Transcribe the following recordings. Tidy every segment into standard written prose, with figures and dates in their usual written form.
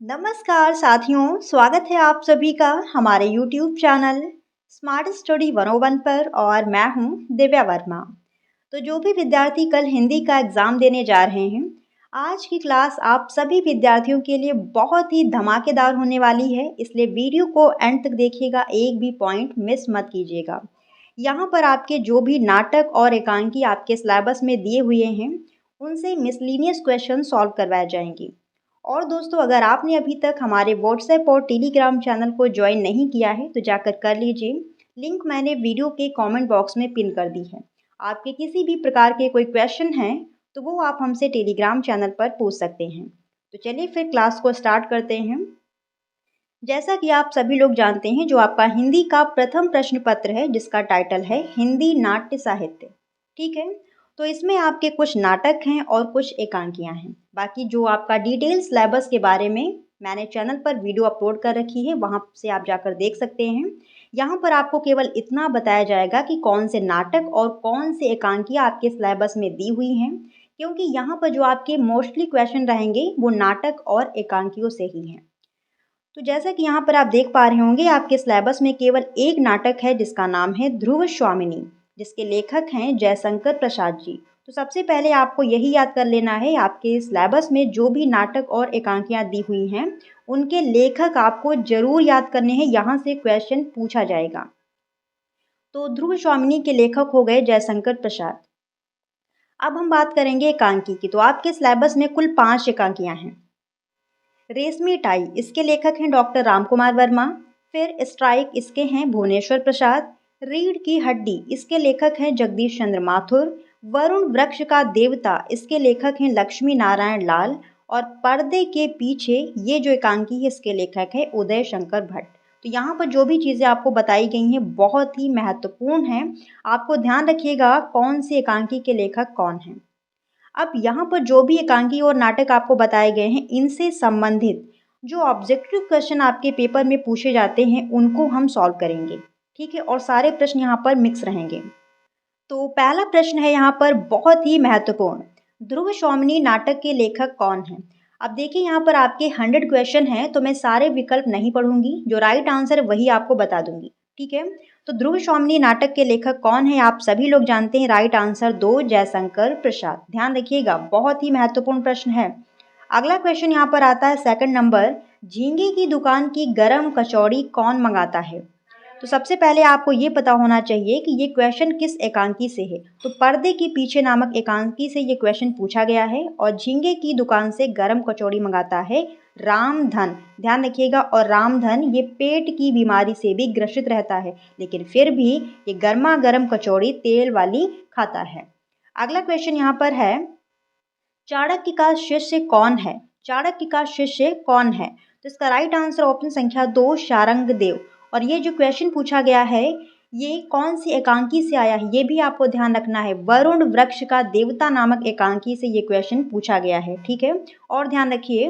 नमस्कार साथियों, स्वागत है आप सभी का हमारे YouTube चैनल स्मार्ट स्टडी 101 पर और मैं हूं दिव्या वर्मा। तो जो भी विद्यार्थी कल हिंदी का एग्ज़ाम देने जा रहे हैं, आज की क्लास आप सभी विद्यार्थियों के लिए बहुत ही धमाकेदार होने वाली है, इसलिए वीडियो को एंड तक देखिएगा, एक भी पॉइंट मिस मत कीजिएगा। यहाँ पर आपके जो भी नाटक और एकांकी आपके सिलेबस में दिए हुए हैं, उनसे मिसलिनियस क्वेश्चन सॉल्व करवाए जाएंगे। और दोस्तों, अगर आपने अभी तक हमारे व्हाट्सएप और टेलीग्राम चैनल को ज्वाइन नहीं किया है तो जाकर कर लीजिए। लिंक मैंने वीडियो के कमेंट बॉक्स में पिन कर दी है। आपके किसी भी प्रकार के कोई क्वेश्चन हैं तो वो आप हमसे टेलीग्राम चैनल पर पूछ सकते हैं। तो चलिए फिर क्लास को स्टार्ट करते हैं। जैसा कि आप सभी लोग जानते हैं, जो आपका हिंदी का प्रथम प्रश्न पत्र है जिसका टाइटल है हिंदी नाट्य साहित्य, ठीक है। तो इसमें आपके कुछ नाटक हैं और कुछ एकांकियां हैं। बाकी जो आपका डिटेल सिलेबस के बारे में मैंने चैनल पर वीडियो अपलोड कर रखी है, वहां से आप जाकर देख सकते हैं। यहाँ पर आपको केवल इतना बताया जाएगा कि कौन से नाटक और कौन से एकांकियां आपके सिलेबस में दी हुई हैं, क्योंकि यहाँ पर जो आपके मोस्टली क्वेश्चन रहेंगे वो नाटक और एकांकियों से ही हैं। तो जैसा कि यहाँ पर आप देख पा रहे होंगे, आपके सिलेबस में केवल एक नाटक है जिसका नाम है ध्रुव स्वामिनी, जिसके लेखक हैं जयशंकर प्रसाद जी। तो सबसे पहले आपको यही याद कर लेना है, आपके सिलेबस में जो भी नाटक और एकांकियाँ दी हुई हैं उनके लेखक आपको जरूर याद करने हैं, यहाँ से क्वेश्चन पूछा जाएगा। तो ध्रुव स्वामिनी के लेखक हो गए जयशंकर प्रसाद। अब हम बात करेंगे एकांकी की। तो आपके सिलेबस में कुल 5 एकांकियाँ हैं। रेशमी टाई, इसके लेखक हैं डॉक्टर राम कुमार वर्मा। फिर स्ट्राइक, इसके हैं भुवनेश्वर प्रसाद। रीढ़ की हड्डी, इसके लेखक हैं जगदीश चंद्र माथुर। वरुण वृक्ष का देवता, इसके लेखक हैं लक्ष्मी नारायण लाल। और पर्दे के पीछे, ये जो एकांकी है इसके लेखक है उदय शंकर भट्ट। तो यहाँ पर जो भी चीज़ें आपको बताई गई हैं बहुत ही महत्वपूर्ण हैं। आपको ध्यान रखिएगा कौन सी एकांकी के लेखक कौन हैं। अब यहाँ पर जो भी एकांकी और नाटक आपको बताए गए हैं, इनसे संबंधित जो ऑब्जेक्टिव क्वेश्चन आपके पेपर में पूछे जाते हैं उनको हम सॉल्व करेंगे, ठीक है। और सारे प्रश्न यहाँ पर मिक्स रहेंगे। तो पहला प्रश्न है यहाँ पर बहुत ही महत्वपूर्ण, ध्रुव स्वामिनी नाटक के लेखक कौन हैं। अब देखिए, यहाँ पर आपके 100 क्वेश्चन हैं, तो मैं सारे विकल्प नहीं पढ़ूंगी, जो राइट आंसर है वही आपको बता दूंगी, ठीक है। तो ध्रुव स्वामिनी नाटक के लेखक कौन है आप सभी लोग जानते हैं। Right answer 2, Jaishankar Prasad. ध्यान रखिएगा, बहुत ही महत्वपूर्ण प्रश्न है। अगला क्वेश्चन यहाँ पर आता है सेकंड नंबर, झींगे की दुकान की गरम कचौड़ी कौन मंगाता है। तो सबसे पहले आपको ये पता होना चाहिए कि ये क्वेश्चन किस एकांकी से है। तो पर्दे के पीछे नामक एकांकी से ये क्वेश्चन पूछा गया है। और झींगे की दुकान से गरम कचौड़ी मंगाता है रामधन। ध्यान रखिएगा, और रामधन ये पेट की बीमारी से भी ग्रसित रहता है, लेकिन फिर भी ये गर्मा गर्म कचौड़ी तेल वाली खाता है। अगला क्वेश्चन यहाँ पर है, चाणक्य का शिष्य कौन है। चाणक्य का शिष्य कौन है। तो इसका राइट आंसर ऑप्शन संख्या 2, शारंगदेव। और ये जो क्वेश्चन पूछा गया है ये कौन सी एकांकी से आया है, ये भी आपको ध्यान रखना है। वरुण वृक्ष का देवता नामक एकांकी से ये क्वेश्चन पूछा गया है, ठीक है। और ध्यान रखिए,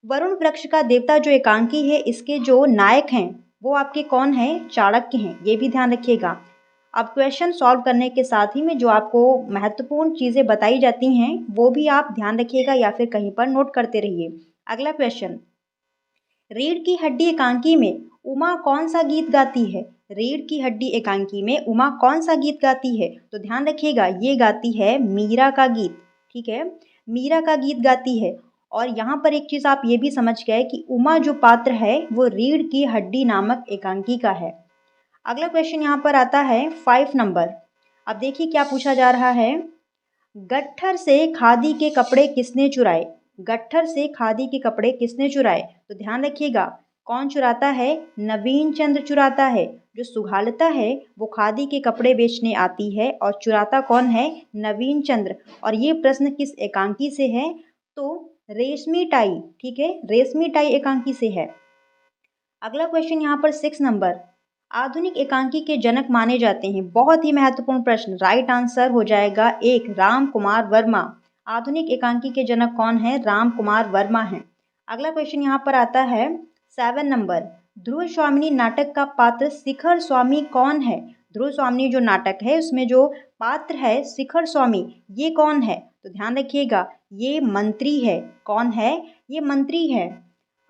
वरुण वृक्ष का देवता जो एकांकी है, इसके जो नायक हैं वो आपके कौन है, चाणक्य हैं, ये भी ध्यान रखिएगा। अब क्वेश्चन सॉल्व करने के साथ ही में जो आपको महत्वपूर्ण चीज़ें बताई जाती हैं वो भी आप ध्यान रखिएगा या फिर कहीं पर नोट करते रहिए। अगला क्वेश्चन, रीढ़ की हड्डी एकांकी में उमा कौन सा गीत गाती है। रीढ़ की हड्डी एकांकी में उमा कौन सा गीत गाती है। तो ध्यान रखिएगा, ये गाती है मीरा का गीत, ठीक है, मीरा का गीत गाती है। और यहाँ पर एक चीज़ आप ये भी समझ गए कि उमा जो पात्र है वो रीढ़ की हड्डी नामक एकांकी का है। अगला क्वेश्चन यहाँ पर आता है 5 नंबर। अब देखिए क्या पूछा जा रहा है, गट्ठर से खादी के कपड़े किसने चुराए। गट्ठर से खादी के कपड़े किसने चुराए। तो ध्यान रखिएगा, कौन चुराता है, नवीन चंद्र चुराता है। जो सुघालता है वो खादी के कपड़े बेचने आती है और चुराता कौन है, नवीन चंद्र। और ये प्रश्न किस एकांकी से है, तो रेशमी टाई, ठीक है, रेशमी टाई एकांकी से है। अगला क्वेश्चन यहाँ पर 6 नंबर, आधुनिक एकांकी के जनक माने जाते हैं। बहुत ही महत्वपूर्ण प्रश्न। राइट आंसर हो जाएगा 1, राम कुमार वर्मा। आधुनिक एकांकी के जनक कौन है, राम कुमार वर्मा हैं। अगला क्वेश्चन यहाँ पर आता है 7 नंबर, ध्रुव स्वामिनी नाटक का पात्र शिखर स्वामी कौन है। ध्रुव स्वामिनी जो नाटक है उसमें जो पात्र है शिखर स्वामी, ये कौन है। तो ध्यान रखिएगा, ये मंत्री है। कौन है, ये मंत्री है।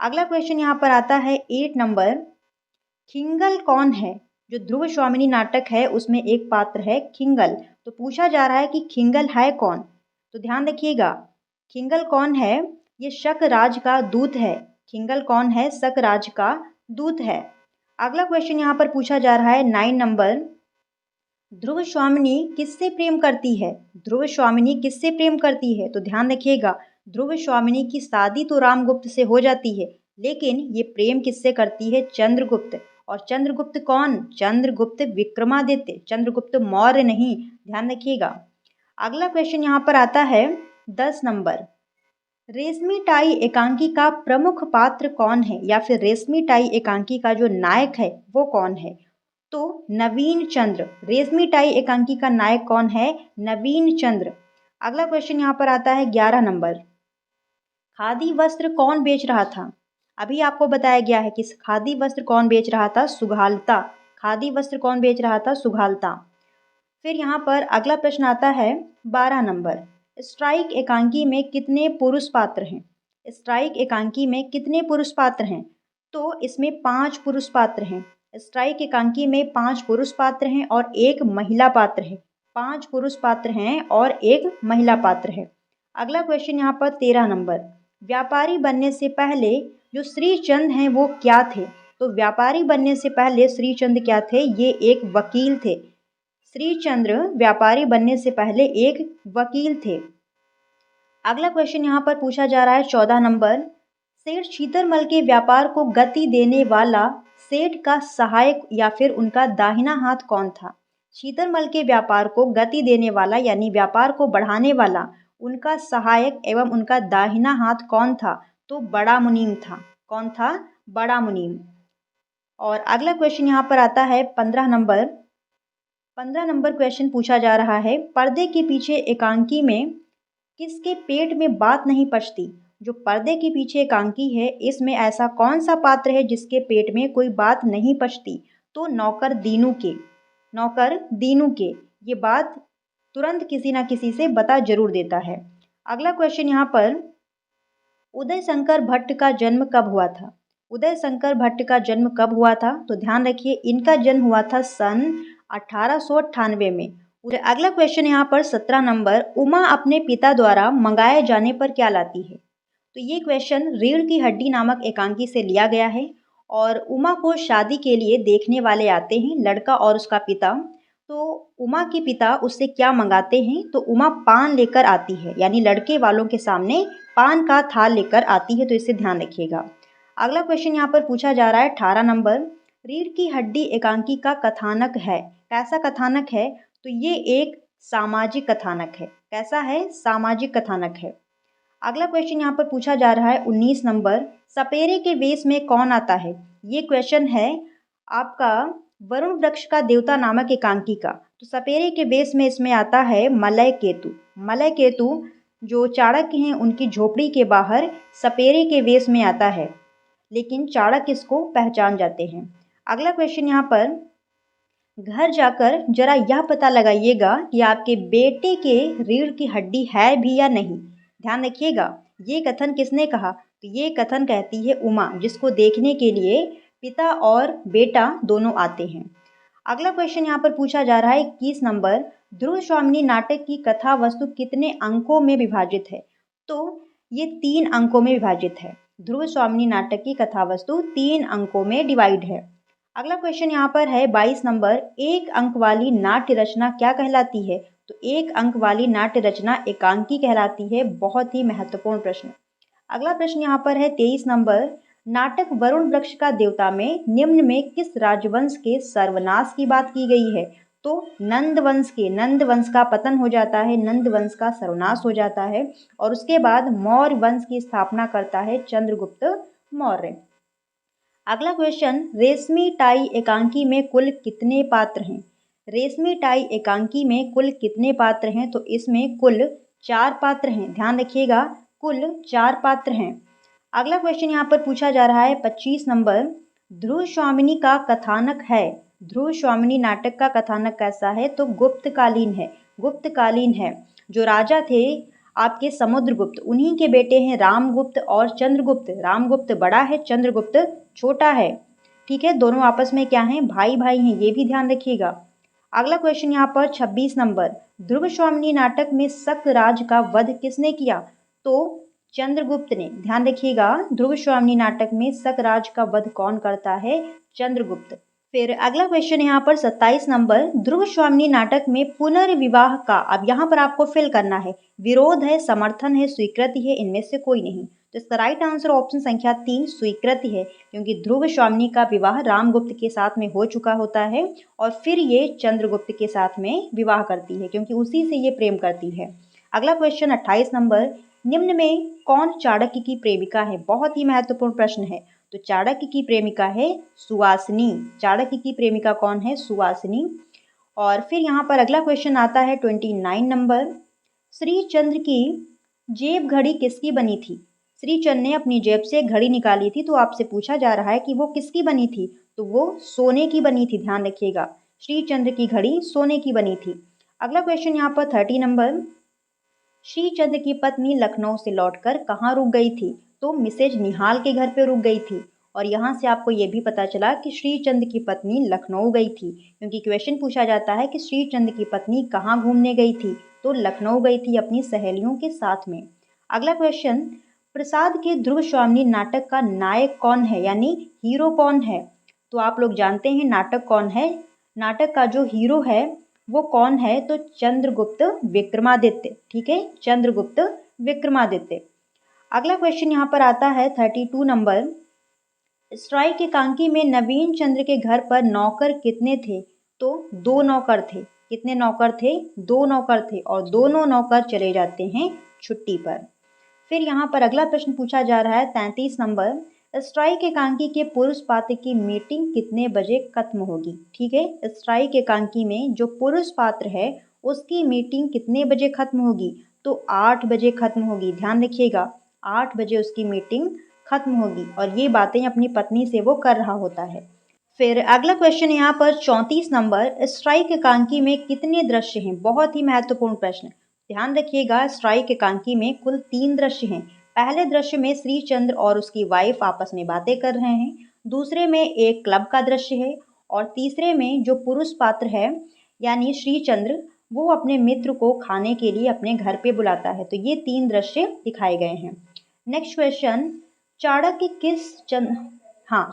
अगला क्वेश्चन यहाँ पर आता है 8 नंबर। खिंगल कौन है? जो ध्रुव स्वामिनी नाटक है उसमें एक पात्र है खिंगल। तो पूछा जा रहा है कि खिंगल है कौन? तो ध्यान रखिएगा, खिंगल कौन है? ये शक राज का दूत है। खिंगल कौन है? शक राज का दूत है। अगला क्वेश्चन यहाँ पर पूछा जा रहा है 9 नंबर। ध्रुव स्वामिनी किससे प्रेम करती है? ध्रुव स्वामिनी किससे प्रेम करती है? तो ध्यान रखिएगा, ध्रुव स्वामिनी की शादी तो रामगुप्त से हो जाती है, लेकिन ये प्रेम किससे करती है? चंद्रगुप्त। और चंद्रगुप्त कौन? चंद्रगुप्त विक्रमादित्य, चंद्रगुप्त मौर्य नहीं, ध्यान रखिएगा। अगला क्वेश्चन यहाँ पर आता है 10 नंबर। रेशमी टाई एकांकी का प्रमुख पात्र कौन है? या फिर रेशमी टाई एकांकी का जो नायक है वो कौन है? तो नवीन चंद्र। रेशमी टाई एकांकी का नायक कौन है? नवीन चंद्र। अगला क्वेश्चन यहाँ पर आता है 11 नंबर। खादी वस्त्र कौन बेच रहा था? अभी आपको बताया गया है कि खादी वस्त्र कौन बेच रहा था? सुघालता। खादी वस्त्र कौन बेच रहा था? सुघालता। फिर यहाँ पर अगला प्रश्न आता है 12 नंबर। स्ट्राइक एकांकी में कितने पुरुष पात्र हैं? स्ट्राइक एकांकी में कितने पुरुष पात्र हैं? तो इसमें 5 पुरुष पात्र हैं। स्ट्राइक एकांकी में 5 पुरुष पात्र हैं और एक महिला पात्र है। 5 पुरुष पात्र हैं और एक महिला पात्र है। अगला क्वेश्चन यहाँ पर 13 नंबर। व्यापारी बनने से पहले जो श्रीचंद हैं वो क्या थे? तो व्यापारी बनने से पहले श्रीचंद क्या थे? ये एक वकील थे। श्रीचंद्र व्यापारी बनने से पहले एक वकील थे। अगला क्वेश्चन यहाँ पर पूछा जा रहा है 14 नंबर। सेठ छीतरमल के व्यापार को गति देने वाला सेठ का सहायक या फिर उनका दाहिना हाथ कौन था? छीतरमल के व्यापार को गति देने वाला यानी व्यापार को बढ़ाने वाला उनका सहायक एवं उनका दाहिना हाथ कौन था? तो बड़ा मुनीम था। कौन था? बड़ा मुनीम। और अगला क्वेश्चन यहाँ पर आता है 15 नंबर। 15 नंबर क्वेश्चन पूछा जा रहा है, पर्दे के पीछे एकांकी में किसके पेट में बात नहीं पचती? जो पर्दे के पीछे एकांकी है इसमें ऐसा कौन सा पात्र है जिसके पेट में कोई बात नहीं पचती? तो नौकर दीनू के। नौकर दीनू के ये बात तुरंत किसी ना किसी से बता जरूर देता है। अगला क्वेश्चन यहाँ पर, उदय शंकर भट्ट का जन्म कब हुआ था? उदय शंकर भट्ट का जन्म कब हुआ था? तो ध्यान रखिए, इनका जन्म हुआ था सन 1898 में। अगला क्वेश्चन यहाँ पर 17 नंबर। उमा अपने पिता द्वारा मंगाए जाने पर क्या लाती है? तो ये क्वेश्चन रीढ़ की हड्डी नामक एकांकी से लिया गया है और उमा को शादी के लिए देखने वाले आते हैं, लड़का और उसका पिता। तो उमा के पिता उससे क्या मंगाते हैं? तो उमा पान लेकर आती है, यानी लड़के वालों के सामने पान का थाल लेकर आती है, तो इसे ध्यान रखिएगा। अगला क्वेश्चन यहाँ पर पूछा जा रहा है 18 नंबर। रीढ़ की हड्डी एकांकी का कथानक है, कैसा कथानक है? तो ये एक सामाजिक कथानक है। कैसा है? सामाजिक कथानक है। अगला क्वेश्चन यहाँ पर पूछा जा रहा है 19 नंबर। सपेरे के वेश में कौन आता है? ये क्वेश्चन है आपका वरुण वृक्ष का देवता नामक एकांकी का। तो सपेरे के वेश में इसमें आता है मलय केतु। मलय केतु जो चाणक्य हैं उनकी झोपड़ी के बाहर सपेरे के वेश में आता है, लेकिन चाणक्य इसको पहचान जाते हैं। अगला क्वेश्चन यहाँ पर, घर जाकर जरा यह पता लगाइएगा कि आपके बेटे के रीढ़ की हड्डी है भी या नहीं। ध्यान रखिएगा, ये कथन किसने कहा? तो ये कथन कहती है उमा, जिसको देखने के लिए पिता और बेटा दोनों आते हैं। अगला क्वेश्चन यहाँ पर पूछा जा रहा है 21 नंबर। ध्रुव स्वामिनी नाटक की कथा वस्तु कितने अंकों में विभाजित है? तो ये 3 अंकों में विभाजित है। ध्रुव स्वामिनी नाटक की कथा वस्तु 3 अंकों में डिवाइड है। अगला क्वेश्चन यहाँ पर है 22 नंबर। एक अंक वाली नाट्य रचना क्या कहलाती है? तो एक अंक वाली नाट्य रचना एकांकी कहलाती है। बहुत ही महत्वपूर्ण प्रश्न। अगला प्रश्न यहाँ पर है 23 नंबर। नाटक वरुण वृक्ष का देवता में निम्न में किस राजवंश के सर्वनाश की बात की गई है? तो नंद वंश के। नंद वंश का पतन हो जाता है, नंद वंश का सर्वनाश हो जाता है और उसके बाद मौर्य वंश की स्थापना करता है चंद्रगुप्त मौर्य। अगला क्वेश्चन, रेशमी टाई एकांकी में कुल कितने पात्र हैं? रेशमी टाई एकांकी में कुल कितने पात्र हैं? तो इसमें कुल 4 पात्र हैं। ध्यान रखिएगा, कुल 4 पात्र हैं। अगला क्वेश्चन यहाँ पर पूछा जा रहा है 25 नंबर। ध्रुव स्वामिनी का कथानक है। ध्रुव स्वामिनी नाटक का कथानक कैसा है? तो गुप्तकालीन है। गुप्तकालीन है। जो राजा थे आपके समुद्रगुप्त, उन्हीं के बेटे हैं रामगुप्त और चंद्रगुप्त। रामगुप्त बड़ा है, चंद्रगुप्त छोटा है। ठीक है, दोनों आपस में क्या हैं, भाई भाई हैं, ये भी ध्यान रखिएगा। अगला क्वेश्चन यहाँ पर 26 नंबर, ध्रुव स्वामिनी नाटक में शकराज का वध किसने किया? तो चंद्रगुप्त ने। ध्यान रखिएगा, ध्रुव स्वामिनी नाटक में शकराज का वध कौन करता है? चंद्रगुप्त। फिर अगला क्वेश्चन यहाँ पर 27 नंबर, ध्रुव स्वामिनी नाटक में पुनर्विवाह का, अब यहाँ पर आपको फिल करना है, विरोध है, समर्थन है, स्वीकृति है, इनमें से कोई नहीं। तो इसका राइट आंसर ऑप्शन संख्या 3 स्वीकृति है, क्योंकि ध्रुव स्वामिनी का विवाह रामगुप्त के साथ में हो चुका होता है और फिर ये चंद्रगुप्त के साथ में विवाह करती है, क्योंकि उसी से ये प्रेम करती है। अगला क्वेश्चन 28 नंबर, निम्न में कौन चाणक्य की प्रेमिका है? बहुत ही महत्वपूर्ण प्रश्न है। तो चाणक्य की प्रेमिका है सुवासिनी। चाणक्य की प्रेमिका कौन है? सुवासिनी। और फिर यहाँ पर अगला क्वेश्चन आता है 29 नंबर, श्रीचंद्र की जेब घड़ी किसकी बनी थी? श्रीचंद ने अपनी जेब से घड़ी निकाली थी, तो आपसे पूछा जा रहा है कि वो किसकी बनी थी? तो वो सोने की बनी थी, ध्यान रखिएगा। श्रीचंद्र की घड़ी सोने की बनी थी। अगला क्वेश्चन यहाँ पर 30 नंबर, श्रीचंद्र की पत्नी लखनऊ से लौटकर कहाँ रुक गई थी? तो मिसेज निहाल के घर पे रुक गई थी। और यहाँ से आपको ये भी पता चला कि श्रीचंद्र की पत्नी लखनऊ गई थी, क्योंकि क्वेश्चन पूछा जाता है कि श्रीचंद्र की पत्नी कहाँ घूमने गई थी? तो लखनऊ गई थी अपनी सहेलियों के साथ में। अगला क्वेश्चन, प्रसाद के ध्रुव स्वामिनी नाटक का नायक कौन है, यानी हीरो कौन है? तो आप लोग जानते हैं नाटक कौन है। नाटक का जो हीरो है वो कौन है? तो चंद्रगुप्त विक्रमादित्य। ठीक है, चंद्रगुप्त विक्रमादित्य। अगला क्वेश्चन यहाँ पर आता है 32 नंबर, स्ट्राइक एकांकी में नवीन चंद्र के घर पर नौकर कितने थे? तो 2 नौकर थे। कितने नौकर थे? 2 नौकर थे, और दोनों नौकर चले जाते हैं छुट्टी पर। फिर यहाँ पर अगला प्रश्न पूछा जा रहा है 33 नंबर, स्ट्राइक एकांकी के पुरुष पात्र की मीटिंग कितने बजे खत्म होगी? ठीक है, स्ट्राइक एकांकी में जो पुरुष पात्र है उसकी मीटिंग कितने बजे खत्म होगी? तो 8 बजे खत्म होगी। ध्यान रखिएगा, 8 बजे उसकी मीटिंग खत्म होगी, और ये बातें अपनी पत्नी से वो कर रहा होता है। फिर अगला क्वेश्चन यहाँ पर 34 नंबर, स्ट्राइक एकांकी में कितने दृश्य हैं? बहुत ही महत्वपूर्ण प्रश्न। ध्यान रखिएगा, स्ट्राइक एकांकी में कुल 3 दृश्य हैं। पहले दृश्य में श्रीचंद्र और उसकी वाइफ आपस में बातें कर रहे हैं, दूसरे में एक क्लब का दृश्य है, और तीसरे में जो पुरुष पात्र है यानी श्रीचंद्र, वो अपने मित्र को खाने के लिए अपने घर पे बुलाता है। तो ये 3 दृश्य दिखाए गए हैं। नेक्स्ट क्वेश्चन, चाणक्य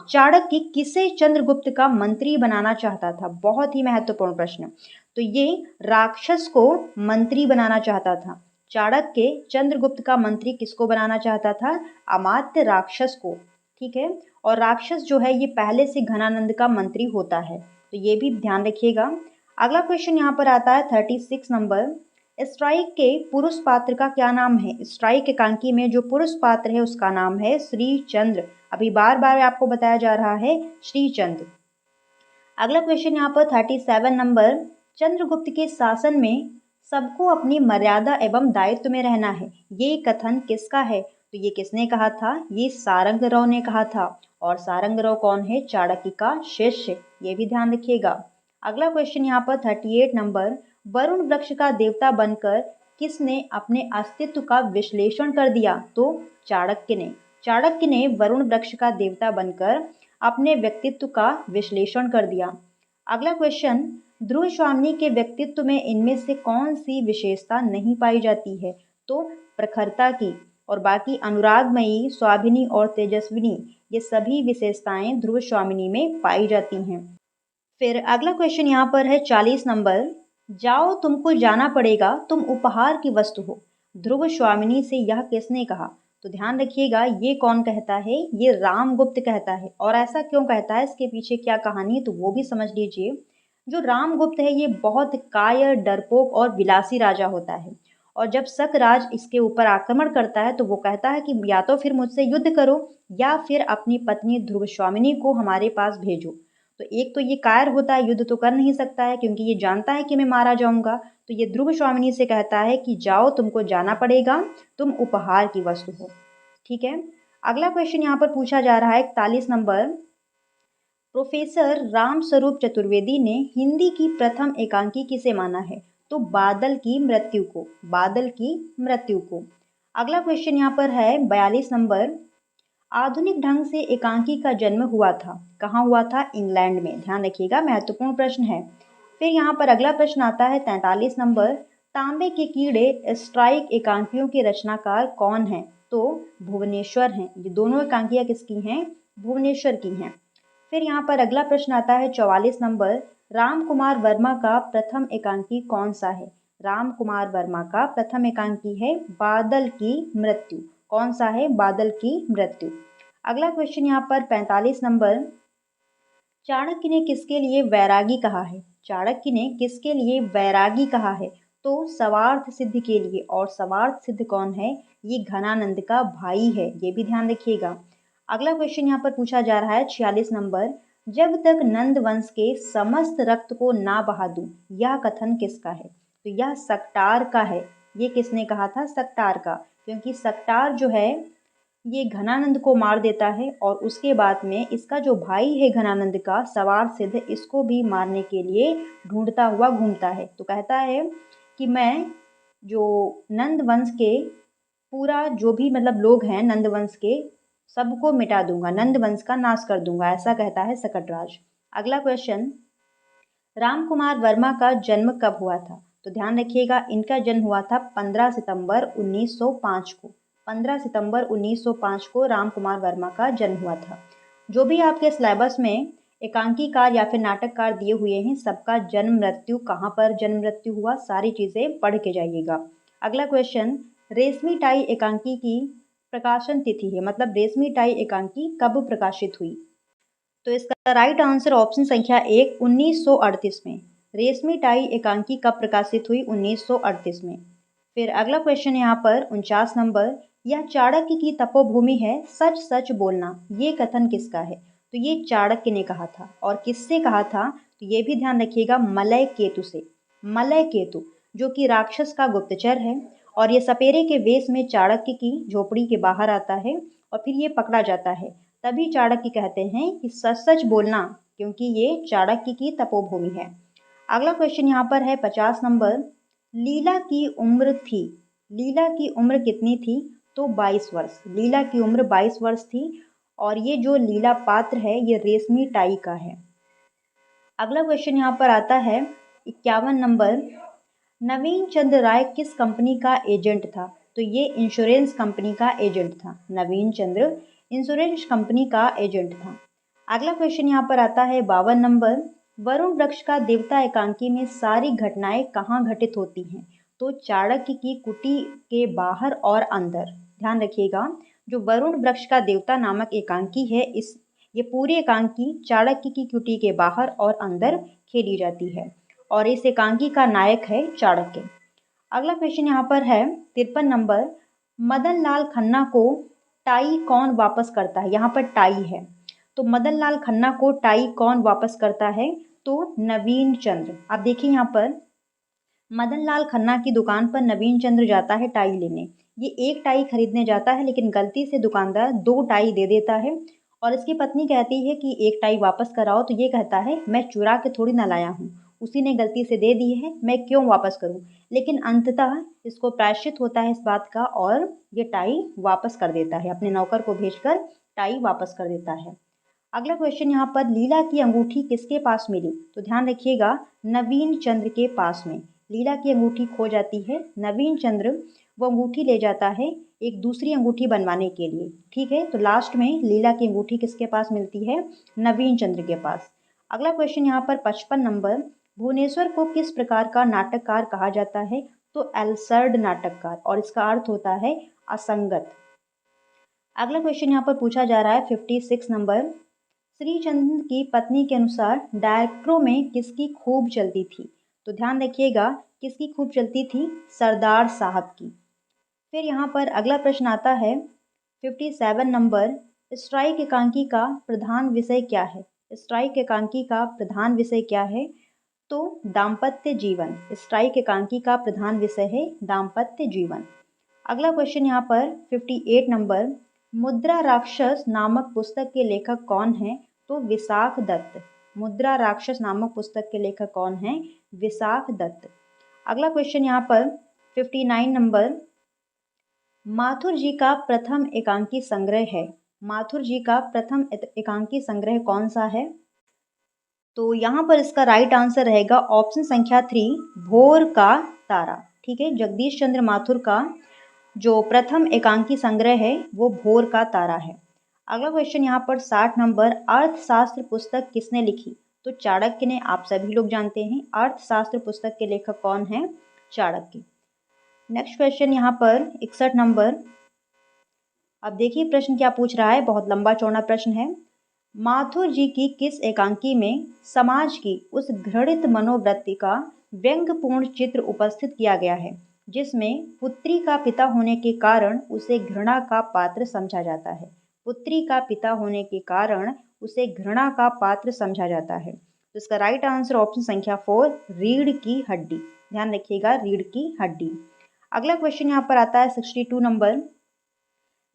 चाणक्य किसे चंद्रगुप्त का मंत्री बनाना चाहता था? बहुत ही महत्वपूर्ण प्रश्न। तो ये राक्षस को मंत्री बनाना चाहता था। चाणक्य चंद्रगुप्त का मंत्री किसको बनाना चाहता था? अमात्य राक्षस को। ठीक है, और राक्षस जो है ये पहले से घनानंद का मंत्री होता है, तो ये भी ध्यान रखिएगा। अगला क्वेश्चन यहाँ पर आता है 36 नंबर, स्ट्राइक के पुरुष पात्र का क्या नाम है? स्ट्राइक एकांकी में जो पुरुष पात्र है उसका नाम है श्रीचंद्र। अभी बार बार आपको बताया जा रहा है श्रीचंद्र। अगला क्वेश्चन यहाँ पर 37 नंबर, चंद्रगुप्त के शासन में सबको अपनी मर्यादा एवं दायित्व में रहना है, ये कथन किसका है? तो ये किसने कहा था? ये सारंगराव ने कहा था, और सारंगराव कौन है? चाणक्य का शिष्य। ये भी ध्यान रखिएगा। अगला क्वेश्चन यहाँ पर 38 नंबर, वरुण वृक्ष का देवता बनकर किसने अपने अस्तित्व का विश्लेषण कर दिया? तो चाणक्य ने। चाणक्य ने वरुण वृक्ष का देवता बनकर अपने व्यक्तित्व का विश्लेषण कर दिया। अगला क्वेश्चन, ध्रुव स्वामिनी के व्यक्तित्व में इनमें से कौन सी विशेषता नहीं पाई जाती है? तो प्रखरता की, और बाकी अनुरागमयी, स्वाभिनी और तेजस्विनी, ये सभी विशेषताएं ध्रुव स्वामिनी में पाई जाती हैं। फिर अगला क्वेश्चन यहाँ पर है 40 नंबर, जाओ तुमको जाना पड़ेगा, तुम उपहार की वस्तु हो, ध्रुव स्वामिनी से यह किसने कहा? तो ध्यान रखिएगा, ये कौन कहता है? ये रामगुप्त कहता है। और ऐसा क्यों कहता है, इसके पीछे क्या कहानी, तो वो भी समझ लीजिए। जो रामगुप्त है ये बहुत कायर, डरपोक और विलासी राजा होता है, और जब शकराज इसके ऊपर आक्रमण करता है तो वो कहता है कि या तो फिर मुझसे युद्ध करो या फिर अपनी पत्नी ध्रुव स्वामिनी को हमारे पास भेजो। तो एक तो ये कायर होता है, युद्ध तो कर नहीं सकता है क्योंकि ये जानता है कि मैं मारा जाऊंगा, तो ये ध्रुव स्वामिनी से कहता है कि जाओ तुमको जाना पड़ेगा, तुम उपहार की वस्तु हो। ठीक है, अगला क्वेश्चन यहाँ पर पूछा जा रहा है 41 नंबर, प्रोफेसर रामस्वरूप चतुर्वेदी ने हिंदी की प्रथम एकांकी किसे माना है? तो बादल की मृत्यु को, बादल की मृत्यु को। अगला क्वेश्चन यहाँ पर है 42 नंबर। आधुनिक ढंग से एकांकी का जन्म हुआ था, कहाँ हुआ था? इंग्लैंड में। ध्यान रखिएगा, महत्वपूर्ण प्रश्न है। फिर यहाँ पर अगला प्रश्न आता है 43 नंबर। तांबे के कीड़े स्ट्राइक एकांकियों के रचनाकार कौन हैं? तो भुवनेश्वर हैं। ये दोनों एकांकियाँ किसकी हैं? भुवनेश्वर की हैं। फिर यहाँ पर अगला प्रश्न आता है 44 नंबर। राम कुमार वर्मा का प्रथम एकांकी कौन सा है? राम कुमार वर्मा का प्रथम एकांकी है बादल की मृत्यु। कौन सा है? बादल की मृत्यु। अगला क्वेश्चन यहाँ पर 45 नंबर। चाणक्य ने किसके लिए वैरागी कहा है? चाणक्य ने किसके लिए वैरागी कहा है? तो स्वार्थ सिद्ध के लिए। और स्वार्थ सिद्ध कौन है? ये घनानंद का भाई है, ये भी ध्यान रखिएगा। अगला क्वेश्चन यहाँ पर पूछा जा रहा है 46 नंबर। जब तक नंद वंश के समस्त रक्त को ना बहा दूं, यह कथन किसका है? तो यह सक्टार का है। ये किसने कहा था? सक्टार का। क्योंकि सक्टार जो है ये घनानंद को मार देता है और उसके बाद में इसका जो भाई है घनानंद का सवार सिद्ध, इसको भी मारने के लिए ढूंढता हुआ घूमता है। तो कहता है कि मैं जो नंद वंश के पूरा जो भी मतलब लोग हैं नंद वंश के, सबको मिटा दूंगा, नंद वंश का नाश कर दूंगा, ऐसा कहता है सकटराज। अगला क्वेश्चन, राम कुमार वर्मा का जन्म कब हुआ था? तो ध्यान रखिएगा, इनका जन्म हुआ था 15 सितंबर 1905 को। 15 सितंबर 1905 को राम कुमार वर्मा का जन्म हुआ था। जो भी आपके सिलेबस में एकांकीकार या फिर नाटककार दिए हुए हैं, सबका जन्म मृत्यु, कहाँ पर जन्म मृत्यु हुआ, सारी चीज़ें पढ़ के जाइएगा। अगला क्वेश्चन, रेशमी टाई एकांकी की प्रकाशन तिथि है, मतलब रेशमी टाई एकांकी कब प्रकाशित हुई? तो इसका राइट आंसर ऑप्शन संख्या 1, 1938 में। रेशमी टाई एकांकी कब प्रकाशित हुई? 1938 में। फिर अगला क्वेश्चन यहाँ पर 49 नंबर। यह चाणक्य की तपोभूमि है, सच सच बोलना, ये कथन किसका है? तो ये चाणक्य ने कहा था। और किससे कहा था? तो ये भी ध्यान रखिएगा, मलय केतु से। मलय केतु जो कि राक्षस का गुप्तचर है, और ये सपेरे के वेश में चाणक्य की झोपड़ी के बाहर आता है और फिर ये पकड़ा जाता है। तभी चाणक्य कहते हैं कि सच सच बोलना, क्योंकि ये चाणक्य की तपोभूमि है। अगला क्वेश्चन यहाँ पर है 50 नंबर। लीला की उम्र थी, लीला की उम्र कितनी थी? तो 22 वर्ष। लीला की उम्र 22 वर्ष थी। और ये जो लीला पात्र है ये रेशमी टाई का है। अगला क्वेश्चन यहाँ पर आता है 51 नंबर। नवीन चंद्र राय किस कंपनी का एजेंट था? तो ये इंश्योरेंस कंपनी का एजेंट था। नवीन चंद्र इंश्योरेंस कंपनी का एजेंट था। अगला क्वेश्चन यहाँ पर आता है 52 नंबर। वरुण वृक्ष का देवता एकांकी में सारी घटनाएं कहाँ घटित होती हैं? तो चाणक्य की कुटी के बाहर और अंदर। ध्यान रखिएगा, जो वरुण वृक्ष का देवता नामक एकांकी है, इस ये पूरी एकांकी चाणक्य की कुटी के बाहर और अंदर खेली जाती है और इस एकांकी का नायक है चाणक्य। अगला क्वेश्चन यहाँ पर है 53 नंबर। मदन लाल खन्ना को टाई कौन वापस करता है? यहाँ पर टाई है, तो मदन लाल खन्ना को टाई कौन वापस करता है? तो नवीन चंद्र। आप देखिए यहाँ पर मदन लाल खन्ना की दुकान पर नवीन चंद्र जाता है टाई लेने। ये एक टाई खरीदने जाता है, लेकिन गलती से दुकानदार 2 टाई दे देता है और इसकी पत्नी कहती है कि एक टाई वापस कराओ, तो ये कहता है मैं चुरा के थोड़ी ना लाया हूँ, उसी ने गलती से दे दी है, मैं क्यों वापस करूँ। लेकिन अंततः इसको प्रायश्चित होता है इस बात का और ये टाई वापस कर देता है, अपने नौकर को भेजकर टाई वापस कर देता है। अगला क्वेश्चन यहाँ पर, लीला की अंगूठी किसके पास मिली? तो ध्यान रखिएगा, नवीन चंद्र के पास में लीला की अंगूठी खो जाती है। नवीन चंद्र वो अंगूठी ले जाता है एक दूसरी अंगूठी बनवाने के लिए। ठीक है, तो लास्ट में लीला की अंगूठी किसके पास मिलती है? नवीन चंद्र के पास। अगला क्वेश्चन यहाँ पर 55 नंबर। भुवनेश्वर को किस प्रकार का नाटककार कहा जाता है? तो एल्सर्ड नाटककार, और इसका अर्थ होता है असंगत। अगला क्वेश्चन यहाँ पर पूछा जा रहा है 56 नंबर। श्रीचंद की पत्नी के अनुसार डायरेक्टरों में किसकी खूब चलती थी? तो ध्यान रखिएगा, किसकी खूब चलती थी? सरदार साहब की। फिर यहाँ पर अगला प्रश्न आता है 57 नंबर। स्ट्राइक एकांकी का प्रधान विषय क्या है? स्ट्राइक एकांकी का प्रधान विषय क्या है? तो दाम्पत्य जीवन। स्ट्राइक एकांकी का प्रधान विषय है दाम्पत्य जीवन। अगला क्वेश्चन यहाँ पर 58 नंबर। मुद्रा राक्षस नामक पुस्तक के लेखक कौन हैं? तो विशाख दत्त। मुद्रा राक्षस नामक पुस्तक के लेखक कौन हैं? विशाख दत्त। अगला क्वेश्चन यहाँ पर 59 नंबर, माथुर जी का प्रथम एकांकी संग्रह है। माथुर जी का प्रथम एकांकी संग्रह कौन सा है? तो यहाँ पर इसका राइट आंसर रहेगा ऑप्शन संख्या 3, भोर का तारा। ठीक है, जगदीश चंद्र माथुर का जो प्रथम एकांकी संग्रह है वो भोर का तारा है। अगला क्वेश्चन यहाँ पर 60 नंबर, अर्थशास्त्र पुस्तक किसने लिखी? तो चाणक्य ने, आप सभी लोग जानते हैं अर्थशास्त्र पुस्तक के लेखक कौन हैं? चाणक्य। नेक्स्ट क्वेश्चन यहाँ पर 61 नंबर, अब देखिए प्रश्न क्या पूछ रहा है, बहुत लंबा चौड़ा प्रश्न है। माथुर जी की किस एकांकी में समाज की उस घृणित मनोवृत्ति का व्यंग्यपूर्ण चित्र उपस्थित किया गया है जिसमें पुत्री का पिता होने के कारण उसे घृणा का पात्र समझा जाता है? पुत्री का पिता होने के कारण उसे घृणा का पात्र समझा जाता है। तो इसका राइट आंसर ऑप्शन संख्या 4, रीढ़ की हड्डी। ध्यान रखिएगा, रीढ़ की हड्डी। अगला क्वेश्चन यहाँ पर आता है 62 नंबर,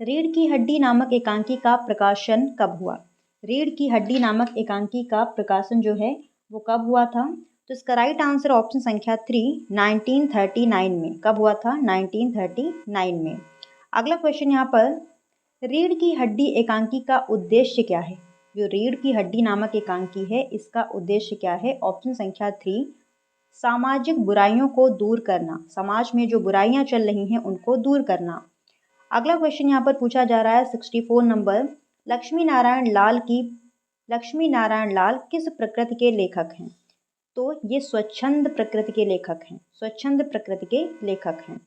रीढ़ की हड्डी नामक एकांकी का प्रकाशन कब हुआ? रीढ़ की हड्डी नामक एकांकी का प्रकाशन जो है वो कब हुआ था? तो इसका राइट आंसर ऑप्शन संख्या 3, 1939 में। कब हुआ था? 1939 में। अगला क्वेश्चन यहाँ पर, रीढ़ की हड्डी एकांकी का उद्देश्य क्या है? जो रीढ़ की हड्डी नामक एकांकी है इसका उद्देश्य क्या है? ऑप्शन संख्या 3, सामाजिक बुराइयों को दूर करना। समाज में जो बुराइयां चल रही हैं उनको दूर करना। अगला क्वेश्चन यहाँ पर पूछा जा रहा है 64 नंबर, लक्ष्मी नारायण लाल किस प्रकृति के लेखक हैं? तो ये स्वच्छंद प्रकृति के लेखक हैं। स्वच्छंद प्रकृति के लेखक हैं।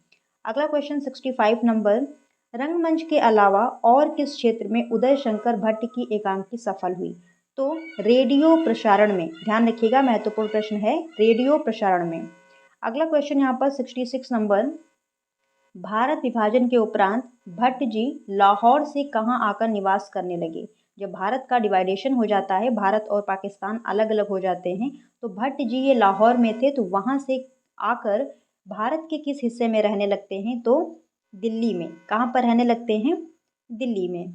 अगला क्वेश्चन 65 नंबर, रंगमंच के अलावा और किस क्षेत्र में उदय शंकर भट्ट की एकांकी सफल हुई? तो रेडियो प्रसारण में। ध्यान रखिएगा, महत्वपूर्ण प्रश्न है, रेडियो प्रसारण में। अगला क्वेश्चन यहाँ पर 66 नंबर, भारत विभाजन के उपरांत भट्ट जी लाहौर से कहाँ आकर निवास करने लगे? जब भारत का डिवाइडेशन हो जाता है, भारत और पाकिस्तान अलग अलग हो जाते हैं, तो भट्ट जी ये लाहौर में थे, तो वहाँ से आकर भारत के किस हिस्से में रहने लगते हैं? तो दिल्ली में। कहाँ पर रहने लगते हैं? दिल्ली में।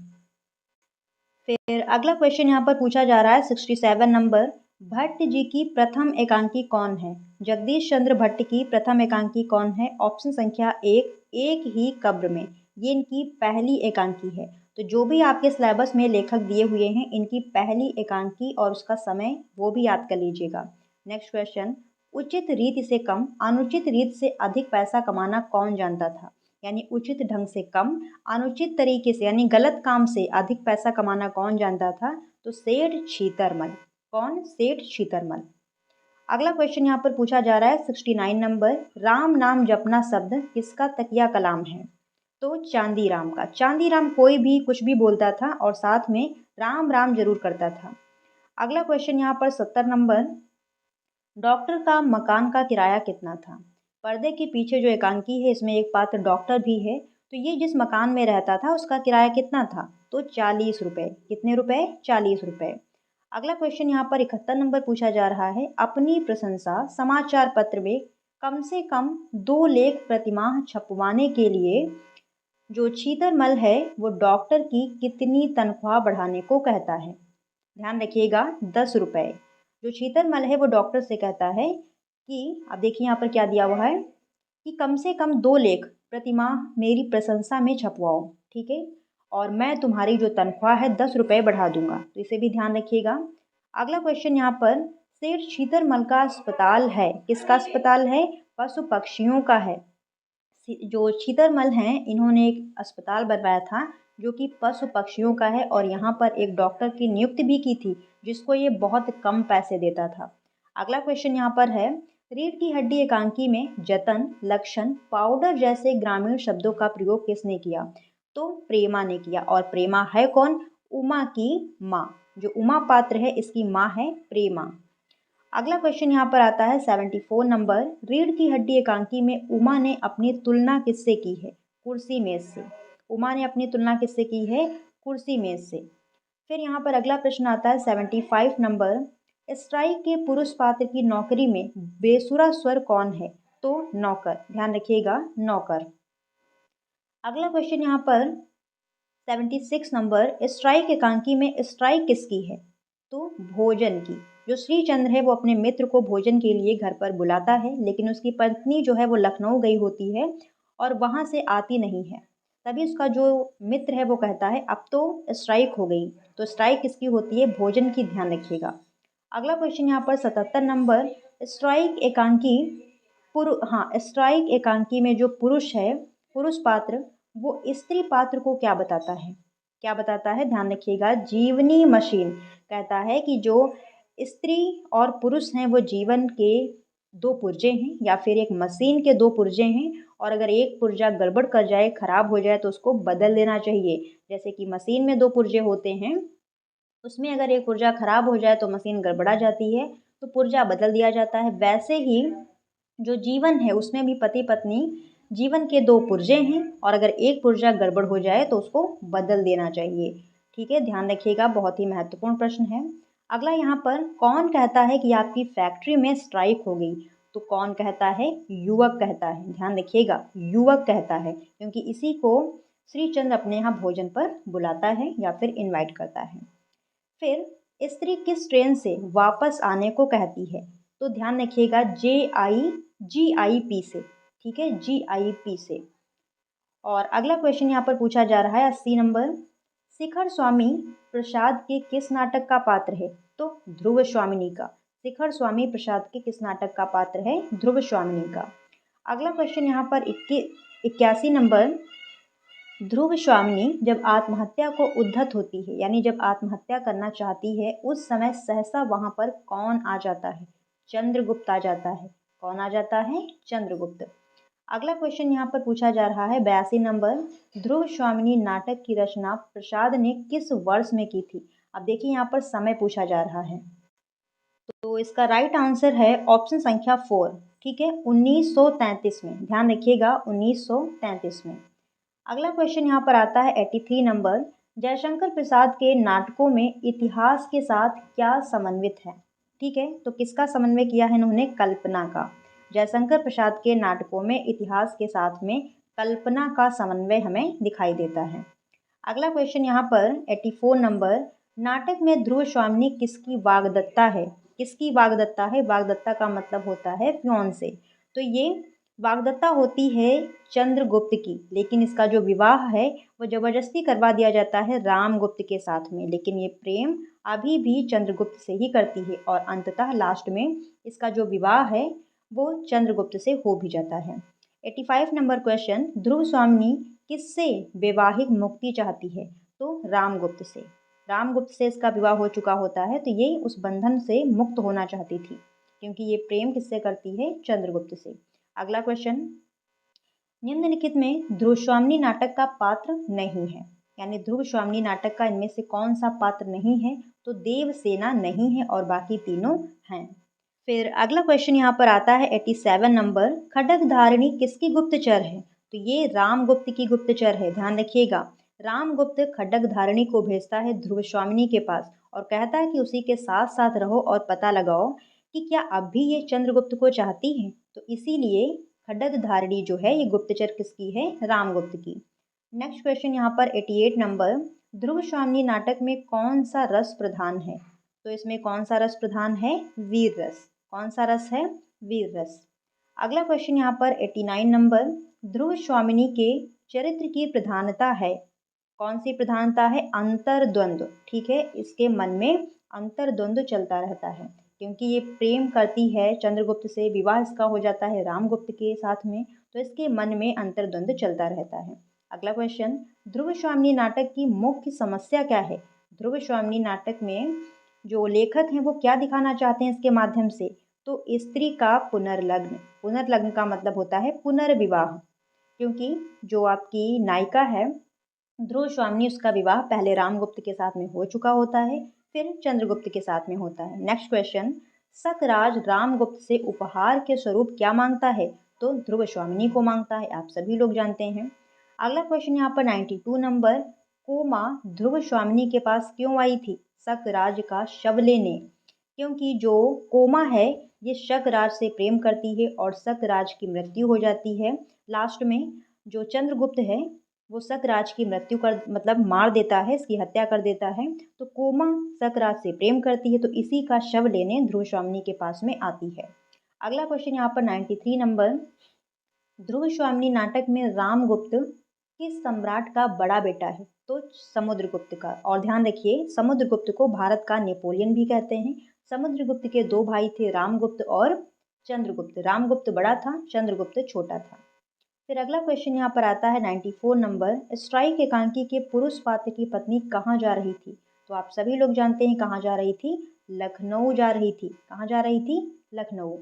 फिर अगला क्वेश्चन यहाँ पर पूछा जा रहा है 67 नंबर, भट्ट जी की प्रथम एकांकी कौन है? जगदीश चंद्र भट्ट की प्रथम एकांकी कौन है? ऑप्शन संख्या 1, एक ही कब्र में। ये इनकी पहली एकांकी है। तो जो भी आपके सिलेबस में लेखक दिए हुए हैं, इनकी पहली एकांकी और उसका समय वो भी याद कर लीजिएगा। नेक्स्ट क्वेश्चन, उचित रीति से कम, अनुचित रीति से अधिक पैसा कमाना कौन जानता था? यानी उचित ढंग से कम, अनुचित तरीके से यानी गलत काम से अधिक पैसा कमाना कौन जानता था? तो सेठ छीतरमल। कौन? सेठ छीतरमल। अगला क्वेश्चन यहाँ पर पूछा जा रहा है 69 नंबर, राम नाम जपना शब्द किसका तकिया कलाम है? तो चांदीराम का। चांदीराम कोई भी कुछ भी बोलता था और साथ में राम राम जरूर करता था। अगला क्वेश्चन यहाँ पर 70 नंबर, डॉक्टर का मकान का किराया कितना था? पर्दे के पीछे जो एकांकी है इसमें एक पात्र डॉक्टर भी है, तो ये जिस मकान में रहता था उसका किराया कितना था? तो 40 रुपये। कितने रुपए? 40 रुपये। अगला क्वेश्चन यहाँ पर 71 नंबर पूछा जा रहा है, अपनी प्रशंसा समाचार पत्र में कम से कम 2 लेख प्रतिमाह छपवाने के लिए जो छीतरमल है वो डॉक्टर की कितनी तनख्वाह बढ़ाने को कहता है? ध्यान रखिएगा, 10 रुपये। जो छीतरमल है वो डॉक्टर से कहता है कि, अब देखिए यहाँ पर क्या दिया हुआ है कि कम से कम 2 लेख प्रतिमाह मेरी प्रशंसा में छपवाओ, ठीक है, और मैं तुम्हारी जो तनख्वाह है 10 रुपये बढ़ा दूंगा। तो इसे भी ध्यान रखिएगा। अगला क्वेश्चन यहाँ पर, सेठ छीतरमल का अस्पताल है, किसका अस्पताल है? पशु पक्षियों का है। जो छीतरमल हैं इन्होंने एक अस्पताल बनवाया था जो कि पशु पक्षियों का है, और यहाँ पर एक डॉक्टर की नियुक्ति भी की थी जिसको ये बहुत कम पैसे देता था। अगला क्वेश्चन यहाँ पर है, रीढ़ की हड्डी एकांकी में जतन, लक्षण, पाउडर जैसे ग्रामीण शब्दों का प्रयोग किसने किया? तो प्रेमा ने किया। और प्रेमा है कौन? उमा की माँ। जो उमा पात्र है इसकी माँ है प्रेमा। अगला क्वेश्चन यहाँ पर आता है 74 नंबर, रीढ़ की हड्डी एकांकी में उमा ने अपनी तुलना किससे की है? कुर्सी मेज से। उमा ने अपनी तुलना किससे की है? कुर्सी मेज से। फिर यहाँ पर अगला प्रश्न आता है 75 नंबर, स्ट्राइक के पुरुष पात्र की नौकरी में बेसुरा स्वर कौन है? तो नौकर। ध्यान रखिएगा, नौकर। अगला क्वेश्चन यहाँ पर 76 नंबर, स्ट्राइक एकांकी में स्ट्राइक किसकी है? तो भोजन की। जो श्रीचंद्र है वो अपने मित्र को भोजन के लिए घर पर बुलाता है, लेकिन उसकी पत्नी जो है वो लखनऊ गई होती है और वहाँ से आती नहीं है। तभी उसका जो मित्र है वो कहता है अब तो स्ट्राइक हो गई। तो स्ट्राइक किसकी होती है? भोजन की, ध्यान रखिएगा। अगला क्वेश्चन यहाँ पर 77 नंबर, स्ट्राइक एकांकी स्ट्राइक एकांकी में जो पुरुष है, पुरुष पात्र, वो स्त्री पात्र को क्या बताता है? क्या बताता है? ध्यान रखिएगा, जीवनी मशीन। कहता है कि जो स्त्री और पुरुष हैं वो जीवन के दो पुर्जे हैं या फिर एक मशीन के दो पुर्जे हैं, और अगर एक पुर्जा गड़बड़ कर जाए, खराब हो जाए तो उसको बदल देना चाहिए। जैसे कि मशीन में दो पुर्जे होते हैं, उसमें अगर एक पुर्जा खराब हो जाए तो मशीन गड़बड़ा जाती है, तो पुर्जा बदल दिया जाता है। वैसे ही जो जीवन है उसमें भी पति पत्नी जीवन के दो पुर्जे हैं, और अगर एक पुर्जा गड़बड़ हो जाए तो उसको बदल देना चाहिए। ठीक है, ध्यान रखिएगा, बहुत ही महत्वपूर्ण प्रश्न है। अगला यहाँ पर, कौन कहता है कि आपकी फैक्ट्री में स्ट्राइक हो गई? तो कौन कहता है? युवक कहता है। ध्यान रखिएगा, युवक कहता है, क्योंकि इसी को श्रीचंद्र अपने यहाँ भोजन पर बुलाता है या फिर इनवाइट करता है। फिर स्त्री किस ट्रेन से वापस आने को कहती है? तो ध्यान रखिएगा, GIP से। ठीक है, GIP से। और अगला क्वेश्चन यहाँ पर पूछा जा रहा है 80 नंबर, शिखर स्वामी प्रसाद के किस नाटक का पात्र है? तो ध्रुव स्वामिनी का। शिखर स्वामी प्रसाद के किस नाटक का पात्र है? ध्रुव स्वामिनी का। अगला क्वेश्चन यहाँ पर 81 नंबर, ध्रुव स्वामिनी जब आत्महत्या को उद्धत होती है, यानी जब आत्महत्या करना चाहती है, उस समय सहसा वहाँ पर कौन आ जाता है? चंद्रगुप्त आ जाता है। कौन आ जाता है? चंद्रगुप्त। अगला क्वेश्चन यहाँ पर पूछा जा रहा है 82 नंबर, ध्रुव स्वामिनी नाटक की रचना प्रसाद ने किस वर्ष में की थी? अब देखिए यहाँ पर समय पूछा जा रहा है, तो इसका राइट आंसर है ऑप्शन संख्या 4। ठीक है, 1933 में। ध्यान रखिएगा, 1933 में। अगला क्वेश्चन यहाँ पर आता है 83 नंबर, जयशंकर प्रसाद के नाटकों में इतिहास के साथ क्या समन्वित है? ठीक है, तो किसका समन्वय किया है इन्होंने? कल्पना का। जयशंकर प्रसाद के नाटकों में इतिहास के साथ में कल्पना का समन्वय हमें दिखाई देता है। अगला क्वेश्चन यहाँ पर 84 नंबर, नाटक में ध्रुव स्वामिनी किसकी वाग्दत्ता है? किसकी वाग्दत्ता है? वाग्दत्ता का मतलब होता है फियांसे। तो ये वाग्दत्ता होती है चंद्रगुप्त की, लेकिन इसका जो विवाह है वो जबरदस्ती करवा दिया जाता है रामगुप्त के साथ में, लेकिन ये प्रेम अभी भी चंद्रगुप्त से ही करती है, और अंततः लास्ट में इसका जो विवाह है वो चंद्रगुप्त से हो भी जाता है। 85 नंबर क्वेश्चन, ध्रुव स्वामिनी किससे वैवाहिक मुक्ति चाहती है? तो रामगुप्त से। रामगुप्त से इसका विवाह हो चुका होता है, तो ये उस बंधन से मुक्त होना चाहती थी, क्योंकि ये प्रेम किससे करती है? चंद्रगुप्त से। अगला क्वेश्चन, निम्नलिखित में ध्रुव स्वामिनी नाटक का पात्र नहीं है, यानी ध्रुव स्वामिनी नाटक का इनमें से कौन सा पात्र नहीं है? तो देवसेना नहीं है और बाकी तीनों हैं। फिर अगला क्वेश्चन यहाँ पर आता है 87 नंबर, खड्ग धारिणी किसकी गुप्तचर है? तो ये रामगुप्त की गुप्तचर है। ध्यान रखिएगा, रामगुप्त खड्ग धारिणी को भेजता है ध्रुव स्वामिनी के पास और कहता है कि उसी के साथ साथ रहो और पता लगाओ कि क्या अब भी ये चंद्रगुप्त को चाहती है। तो इसीलिए खड्ग धारिणी जो है ये गुप्तचर किसकी है? रामगुप्त की। नेक्स्ट क्वेश्चन यहाँ पर 88 नंबर, ध्रुव स्वामिनी नाटक में कौन सा रस प्रधान है? तो इसमें कौन सा रस प्रधान है? वीर रस। कौन सा रस है? वीर रस। अगला क्वेश्चन यहाँ पर 89 नंबर, ध्रुव स्वामिनी के चरित्र की प्रधानता है। कौन सी प्रधानता है? अंतर्द्वंद्व। ठीक है, इसके मन में अंतर्द्वंद्व चलता रहता है, क्योंकि ये प्रेम करती है चंद्रगुप्त से, विवाह इसका हो जाता है रामगुप्त के साथ में, तो इसके मन में अंतर्द्वंद्व चलता रहता है। अगला क्वेश्चन, ध्रुव स्वामिनी नाटक की मुख्य समस्या क्या है? ध्रुव स्वामिनी नाटक में जो लेखक हैं वो क्या दिखाना चाहते हैं इसके माध्यम से? तो स्त्री का पुनर्लग्न। पुनर्लग्न का मतलब होता है पुनर्विवाह, क्योंकि जो आपकी नायिका है ध्रुव स्वामिनी, उसका विवाह पहले रामगुप्त के साथ में हो चुका होता है, फिर चंद्रगुप्त के साथ में होता है। नेक्स्ट क्वेश्चन, सकराज रामगुप्त से उपहार के स्वरूप क्या मांगता है? तो ध्रुव स्वामिनी को मांगता है, आप सभी लोग जानते हैं। अगला क्वेश्चन यहाँ पर 92 नंबर, कोमा ध्रुव स्वामिनी के पास क्यों आई थी? सकराज का शव लेने। क्योंकि जो कोमा है ये शकराज से प्रेम करती है और शकराज की मृत्यु हो जाती है। लास्ट में जो चंद्रगुप्त है वो शकराज की मृत्यु कर मतलब मार देता है, इसकी हत्या कर देता है। तो कोमा शकराज से प्रेम करती है, तो इसी का शव लेने ध्रुव स्वामिनी के पास में आती है। अगला क्वेश्चन यहाँ पर 93 नंबर, ध्रुव स्वामिनी नाटक में रामगुप्त किस सम्राट का बड़ा बेटा है? तो समुद्रगुप्त का। और ध्यान रखिए, समुद्रगुप्त को भारत का नेपोलियन भी कहते हैं। समुद्रगुप्त के दो भाई थे, रामगुप्त और चंद्रगुप्त। रामगुप्त बड़ा था, चंद्रगुप्त छोटा था। फिर अगला क्वेश्चन यहाँ पर आता है 94 नंबर, स्ट्राइक एकांकी के पुरुष पात्र की पत्नी कहाँ जा रही थी? तो आप सभी लोग जानते हैं कहाँ जा रही थी, लखनऊ जा रही थी। कहाँ जा रही थी? लखनऊ।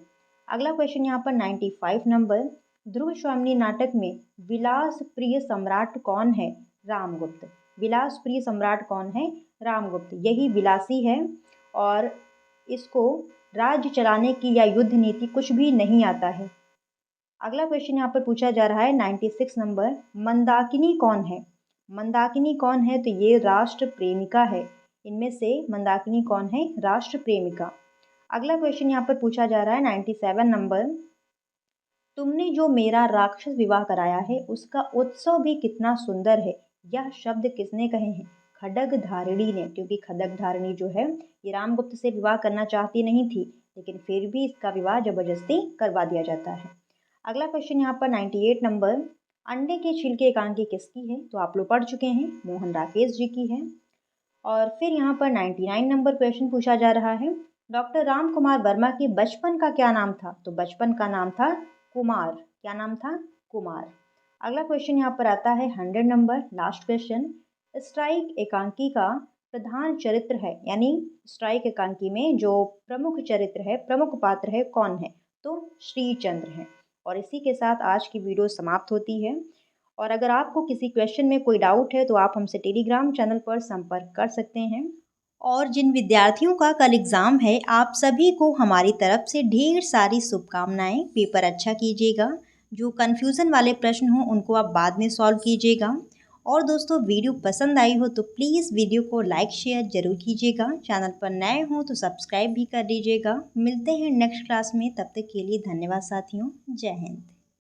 अगला क्वेश्चन यहाँ पर 95 नंबर, ध्रुव स्वामिनी नाटक में विलास प्रिय सम्राट कौन है? रामगुप्त। विलास प्रिय सम्राट कौन है? रामगुप्त। यही विलासी है और इसको राज्य चलाने की या युद्ध नीति कुछ भी नहीं आता है। अगला क्वेश्चन यहाँ पर पूछा जा रहा है 96 नंबर, मंदाकिनी कौन है? मंदाकिनी कौन है? तो ये राष्ट्र प्रेमिका है। इनमें से मंदाकिनी कौन है? राष्ट्र प्रेमिका। अगला क्वेश्चन यहाँ पर पूछा जा रहा है 97 नंबर, तुमने जो मेरा राक्षस विवाह कराया है उसका उत्सव भी कितना सुंदर है। यह शब्द किसने कहे हैं? खड्ग धारिणी ने, क्योंकि खड्ग धारिणी जो है ये रामगुप्त से विवाह करना चाहती नहीं थी, लेकिन फिर भी इसका विवाह जबरदस्ती करवा दिया जाता है। अगला क्वेश्चन यहाँ पर 98 नंबर, अंडे के छिलके एकांकी किसकी है? तो आप लोग पढ़ चुके हैं, मोहन राकेश जी की है। और फिर यहाँ पर 99 नंबर क्वेश्चन पूछा जा रहा है, डॉक्टर राम कुमार वर्मा के बचपन का क्या नाम था? तो बचपन का नाम था कुमार। क्या नाम था? कुमार। अगला क्वेश्चन यहाँ पर आता है 100 नंबर, लास्ट क्वेश्चन, स्ट्राइक एकांकी का प्रधान चरित्र है, यानी स्ट्राइक एकांकी में जो प्रमुख चरित्र है, प्रमुख पात्र है, कौन है? तो श्रीचंद्र है। और इसी के साथ आज की वीडियो समाप्त होती है। और अगर आपको किसी क्वेश्चन में कोई डाउट है तो आप हमसे टेलीग्राम चैनल पर संपर्क कर सकते हैं। और जिन विद्यार्थियों का कल एग्ज़ाम है, आप सभी को हमारी तरफ से ढेर सारी शुभकामनाएं। पेपर अच्छा कीजिएगा, जो कन्फ्यूज़न वाले प्रश्न हों उनको आप बाद में सॉल्व कीजिएगा। और दोस्तों, वीडियो पसंद आई हो तो प्लीज़ वीडियो को लाइक शेयर ज़रूर कीजिएगा। चैनल पर नए हो तो सब्सक्राइब भी कर लीजिएगा। मिलते हैं नेक्स्ट क्लास में, तब तक के लिए धन्यवाद साथियों। जय हिंद।